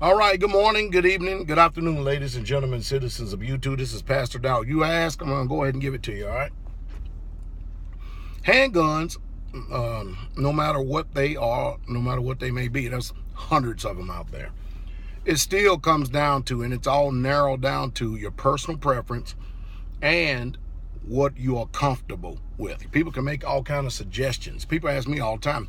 All right, good morning, good evening, good afternoon, ladies and gentlemen, citizens of YouTube. This is Pastor Dow. You ask, I'm going to go ahead and give it to you, all right? Handguns, no matter what they are, no matter what they may be, there's hundreds of them out there. It still comes down to, and it's all narrowed down to your personal preference and what you are comfortable with. People can make all kinds of suggestions. People ask me all the time,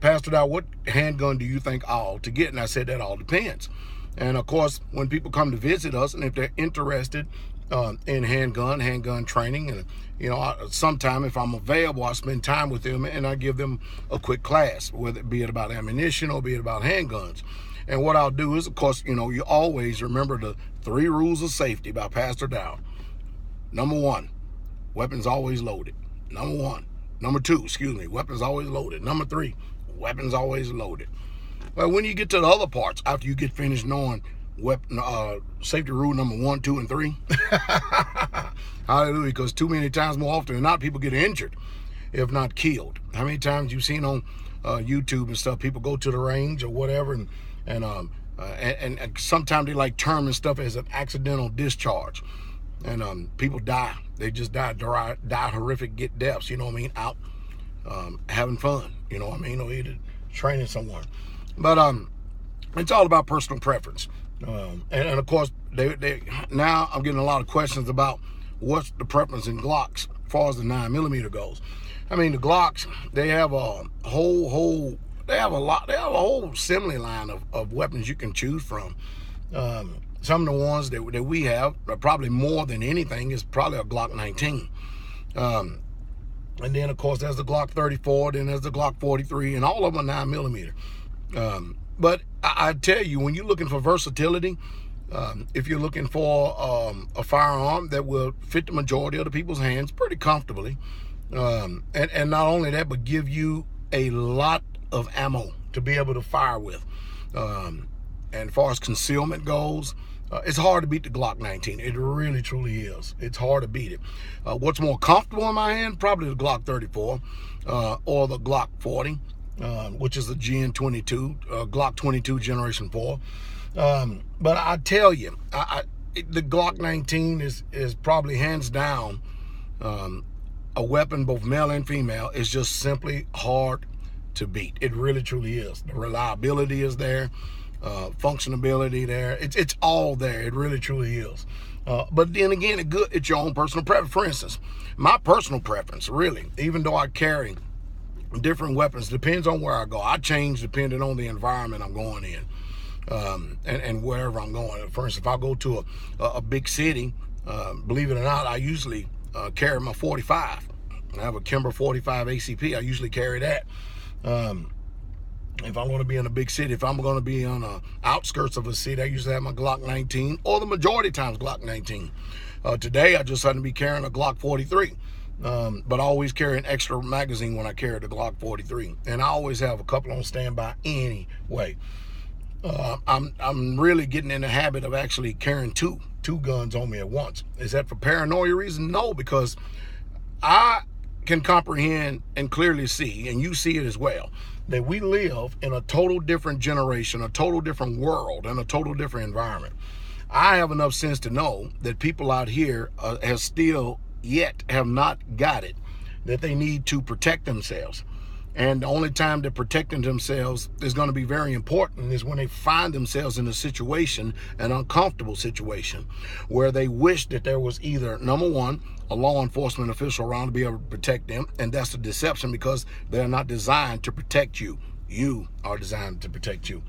Pastor Dow, what handgun do you think I ought to get? And I said that all depends. And of course, when people come to visit us, and if they're interested in handgun training, and sometime if I'm available, I spend time with them and I give them a quick class, whether it be about ammunition or be it about handguns. And what I'll do is, of course, you always remember the 3 rules of safety by Pastor Dow. Number 1, weapons always loaded. Number 2, weapons always loaded. Number 3, weapons always loaded. Well, when you get to the other parts, after you get finished knowing safety rule number 1, 2, and 3, hallelujah, because too many times, more often than not, people get injured, if not killed. How many times you've seen on YouTube and stuff, people go to the range or whatever, and sometimes they like terming stuff as an accidental discharge. And people die. They just die horrific, get deaths, out having fun, or either training someone. But it's all about personal preference. And of course, they now I'm getting a lot of questions about what's the preference in Glocks as far as the 9mm goes. The Glocks, they have a whole assembly line of weapons you can choose from. Some of the ones that we have, probably more than anything, is probably a Glock 19. And then, of course, there's the Glock 34, then there's the Glock 43, and all of them are 9mm. But I tell you, when you're looking for versatility, if you're looking for a firearm that will fit the majority of the people's hands pretty comfortably, and not only that, but give you a lot of ammo to be able to fire with. And as far as concealment goes, it's hard to beat the Glock 19. It really, truly is. It's hard to beat it. What's more comfortable in my hand? Probably the Glock 34 or the Glock 40, which is the Gen 22, Glock 22 Generation 4. But I tell you, the Glock 19 is probably hands down a weapon, both male and female, is just simply hard to beat. It really, truly is. The reliability is there. Functionability there, it's all there. It really truly is. But then again, it's your own personal preference. For instance, my personal preference, really, even though I carry different weapons, depends on where I go. I change depending on the environment I'm going in, and wherever I'm going. For instance, if I go to a big city, believe it or not, I usually carry my 45. I have a Kimber 45 ACP. I usually carry that. If I'm going to be in a big city, if I'm going to be on the outskirts of a city, I usually have my Glock 19, or the majority of times Glock 19. Today, I just happen to be carrying a Glock 43, but I always carry an extra magazine when I carry the Glock 43, and I always have a couple on standby anyway. I'm really getting in the habit of actually carrying two guns on me at once. Is that for paranoia reason? No, because I can comprehend and clearly see, and you see it as well, that we live in a total different generation, a total different world, and a total different environment. I have enough sense to know that people out here have not got it, that they need to protect themselves. And the only time that protecting themselves is going to be very important is when they find themselves in a situation, an uncomfortable situation, where they wish that there was either, number 1, a law enforcement official around to be able to protect them, and that's a deception because they're not designed to protect you. You are designed to protect you.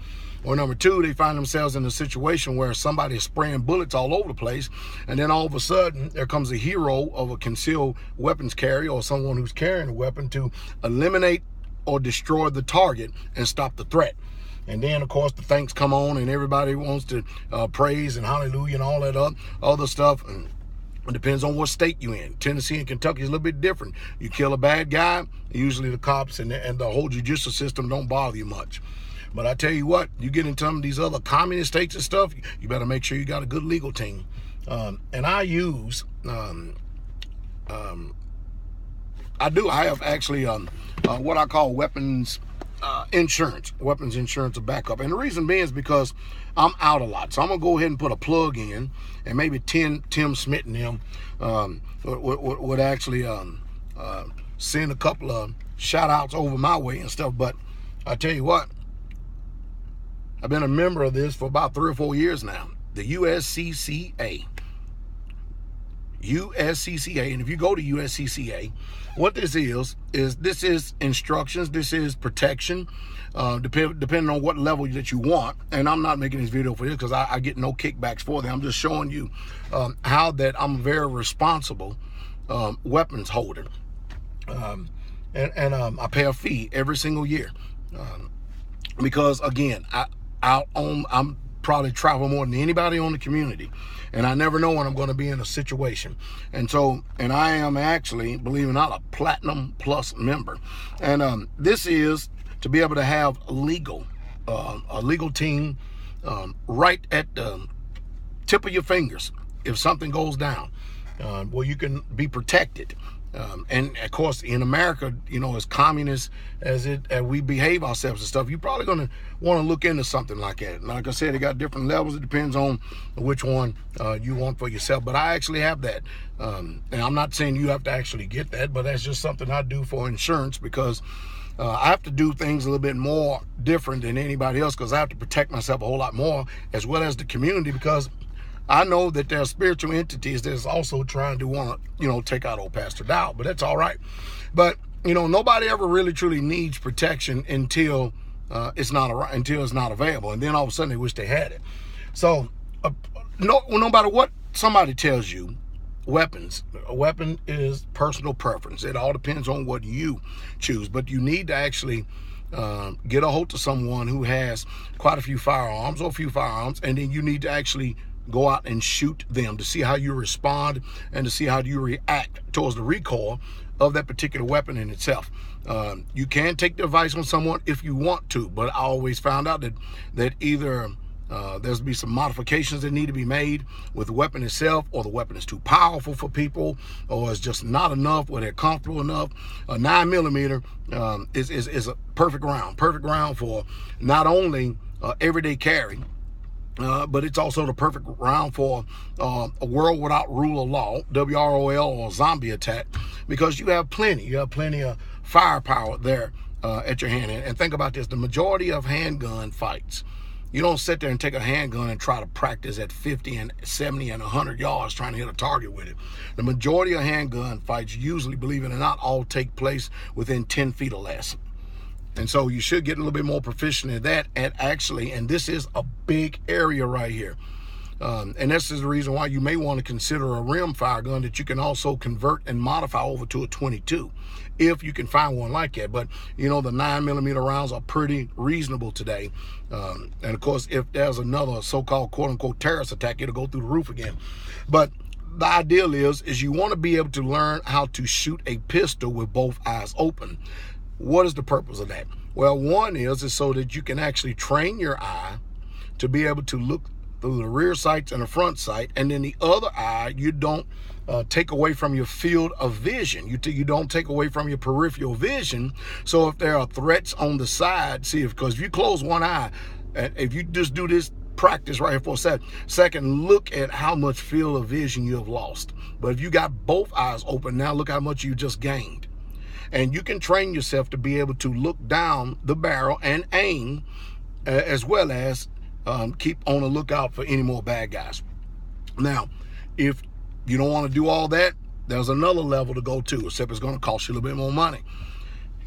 Or number 2, they find themselves in a situation where somebody is spraying bullets all over the place, and then all of a sudden there comes a hero of a concealed weapons carrier or someone who's carrying a weapon to eliminate or destroy the target and stop the threat. And then, of course, the thanks come on and everybody wants to praise and hallelujah and all that other stuff. And it depends on what state you're in. Tennessee and Kentucky is a little bit different. You kill a bad guy, usually the cops and the whole judicial system don't bother you much. But I tell you what, you get into some of these other communist states and stuff, you better make sure you got a good legal team. And I use I have actually what I call weapons insurance, weapons insurance, a backup. And the reason being is because I'm out a lot. So I'm going to go ahead and put a plug in, and maybe Tim Smith and them would actually send a couple of shout outs over my way and stuff. But I tell you what, I've been a member of this for about 3 or 4 years now. The USCCA. USCCA. And if you go to USCCA, what this is this is instructions, this is protection, depending on what level that you want. And I'm not making this video for this because I get no kickbacks for them. I'm just showing you how that I'm a very responsible weapons holder. And I pay a fee every single year. Because again, I'm probably travel more than anybody on the community, and I never know when I'm going to be in a situation. And I am actually, believe it or not, a Platinum Plus member. And this is to be able to have a legal team right at the tip of your fingers if something goes down, where you can be protected. And of course, in America, you know, as communist as we behave ourselves and stuff, you're probably going to want to look into something like that. Like I said, it got different levels. It depends on which one you want for yourself. But I actually have that. And I'm not saying you have to actually get that, but that's just something I do for insurance, because I have to do things a little bit more different than anybody else, because I have to protect myself a whole lot more, as well as the community, because I know that there are spiritual entities that's also trying to want to, you know, take out old Pastor Dow, but that's all right. But, you know, nobody ever really truly needs protection until it's not available. And then all of a sudden they wish they had it. So no matter what somebody tells you, a weapon is personal preference. It all depends on what you choose, but you need to actually get a hold of someone who has quite a few firearms, and then you need to actually go out and shoot them to see how you respond and to see how you react towards the recoil of that particular weapon in itself. You can take the advice on someone if you want to, but I always found out that either there's be some modifications that need to be made with the weapon itself, or the weapon is too powerful for people, or it's just not enough, or they're comfortable enough. A 9mm is a perfect round for not only everyday carry, but it's also the perfect round for a world without rule of law, WROL, or zombie attack, because you have plenty of firepower there at your hand. And think about this: the majority of handgun fights, you don't sit there and take a handgun and try to practice at 50 and 70 and 100 yards trying to hit a target with it. The majority of handgun fights usually, believe it or not, all take place within 10 feet or less. And so you should get a little bit more proficient in that. And actually, and this is a big area right here. And this is the reason why you may want to consider a rimfire gun that you can also convert and modify over to a 22, if you can find one like that. But, you know, the 9mm rounds are pretty reasonable today. And of course, if there's another so-called quote-unquote terrorist attack, it'll go through the roof again. But the ideal is you want to be able to learn how to shoot a pistol with both eyes open. What is the purpose of that? Well, one is so that you can actually train your eye to be able to look through the rear sights and the front sight, and then the other eye, you don't take away from your field of vision. You don't take away from your peripheral vision. So if there are threats on the side, because if you close one eye, if you just do this practice right here for a second, look at how much field of vision you have lost. But if you got both eyes open, now look how much you just gained. And you can train yourself to be able to look down the barrel and aim, as well as keep on the lookout for any more bad guys. Now, if you don't want to do all that, there's another level to go to, except it's going to cost you a little bit more money.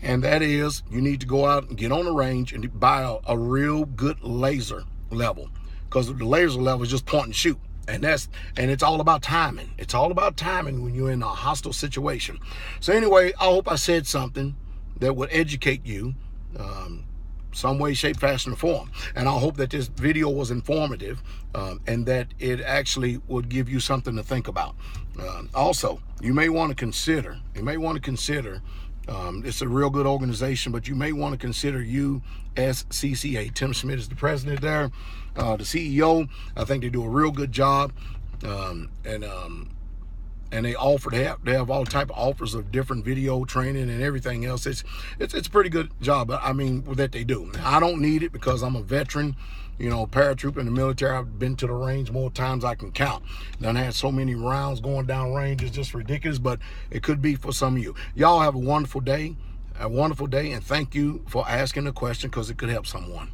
And that is, you need to go out and get on the range and buy a real good laser level, because the laser level is just point and shoot. And it's all about timing. It's all about timing when you're in a hostile situation. So anyway, I hope I said something that would educate you some way, shape, fashion, or form. And I hope that this video was informative, and that it actually would give you something to think about. Also, you may want to consider, it's a real good organization, but you may want to consider USCCA. Tim Smith is the president there, the CEO. I think they do a real good job. And and they have all type of offers of different video training and everything else. It's a pretty good job, I mean, that they do. Now, I don't need it because I'm a veteran, you know, paratrooper in the military. I've been to the range more times I can count. Done had so many rounds going down range, it's just ridiculous, but it could be for some of you. Y'all have a wonderful day, and thank you for asking the question, because it could help someone.